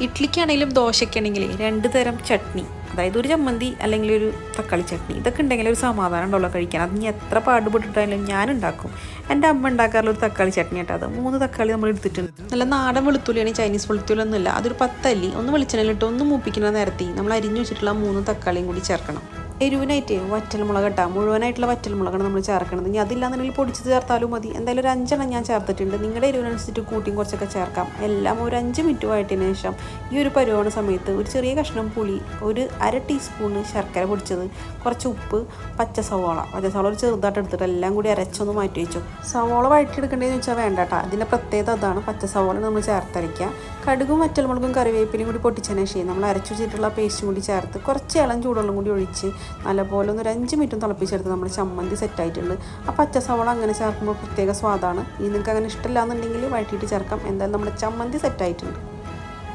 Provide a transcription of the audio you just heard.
ഇഡ്ഡലിക്കാണെങ്കിലും ദോശയ്ക്കാണെങ്കിലും രണ്ട് തരം ചട്നി, അതായത് ഒരു ചമ്മന്തി അല്ലെങ്കിൽ ഒരു തക്കാളി ചട്നി, ഇതൊക്കെ ഉണ്ടെങ്കിൽ ഒരു സമാധാനം ഉണ്ടല്ലോ കഴിക്കാൻ. അത് ഇനി എത്ര പാടുപെട്ടിട്ടായാലും ഞാൻ ഉണ്ടാക്കും. എൻ്റെ അമ്മ ഉണ്ടാക്കാറുള്ള ഒരു തക്കാളി ചട്നി ആട്ടോ അത്. 3 തക്കാളി നമ്മൾ എടുത്തിട്ടുണ്ട്. നല്ല നാടൻ വെളുത്തുള്ളിയാണ്, ചൈനീസ് വെളുത്തുള്ളിയൊന്നുമില്ല. അതൊരു 10 അല്ലി ഒന്ന് വെളിച്ചെണ്ണയിലിട്ട് ഒന്ന് മൂപ്പിക്കുന്ന നേരത്തെ നമ്മൾ അരിഞ്ഞു വെച്ചിട്ടുള്ള 3 തക്കാളിയും കൂടി ചേർക്കണം. എരിവിനായിട്ട് വറ്റൽമുളക് ഇട്ടാൽ മുഴുവനായിട്ടുള്ള വറ്റൽമുളകാണ് നമ്മൾ ചേർക്കുന്നത്. ഇനി അതില്ലാന്നുണ്ടെങ്കിൽ പൊടിച്ച് ചേർത്താലും മതി. എന്തായാലും ഒരു 5 എണ്ണം ഞാൻ ചേർത്തിട്ടുണ്ട്. നിങ്ങളുടെ എരിവിനനുസരിച്ചിട്ട് കൂട്ടിയും കുറച്ചൊക്കെ ചേർക്കാം. എല്ലാം ഒരു 5 മിനിറ്റ് വഴറ്റിയതിന് ശേഷം ഈ ഒരു പരുവാണ് സമയത്ത് ഒരു ചെറിയ കഷ്ണം പുളി, ഒരു 1/2 ടീസ്പൂണ് ശർക്കര പൊടിച്ചത്, കുറച്ച് ഉപ്പ്, പച്ച സവാള ഒരു ചെറുതായിട്ട് എടുത്തിട്ട് എല്ലാം കൂടി അരച്ചൊന്ന് മാറ്റി വെച്ചു. സവാള വഴറ്റിയെടുക്കേണ്ടതെന്ന് വെച്ചാൽ വേണ്ട കേട്ടോ. അതിൻ്റെ പ്രത്യേകത അതാണ്. പച്ച സവാള നമ്മൾ ചേർത്തരയ്ക്കുക. കടുകും വറ്റൽമുളകും കറിവേപ്പിലയും കൂടി പൊട്ടിച്ചതിന് ശേഷം നമ്മൾ അരച്ചു വെച്ചിട്ടുള്ള പേസ്റ്റും കൂടി ചേർത്ത് കുറച്ച് ഇളം ചൂടുവെള്ളം കൂടി ഒഴിച്ച് നല്ലപോലെ ഒരു 5 മിനിറ്റും തിളപ്പിച്ചെടുത്ത് നമ്മൾ ചമ്മന്തി സെറ്റായിട്ടുണ്ട്. ആ പച്ച സവാള അങ്ങനെ ചേർക്കുമ്പോൾ പ്രത്യേക സ്വാദാണ്. ഇനി നിങ്ങൾക്ക് അങ്ങനെ ഇഷ്ടമില്ല എന്നുണ്ടെങ്കിൽ വഴറ്റിയിട്ട് ചേർക്കാം. എന്തായാലും നമ്മുടെ ചമ്മന്തി സെറ്റായിട്ടുണ്ട്.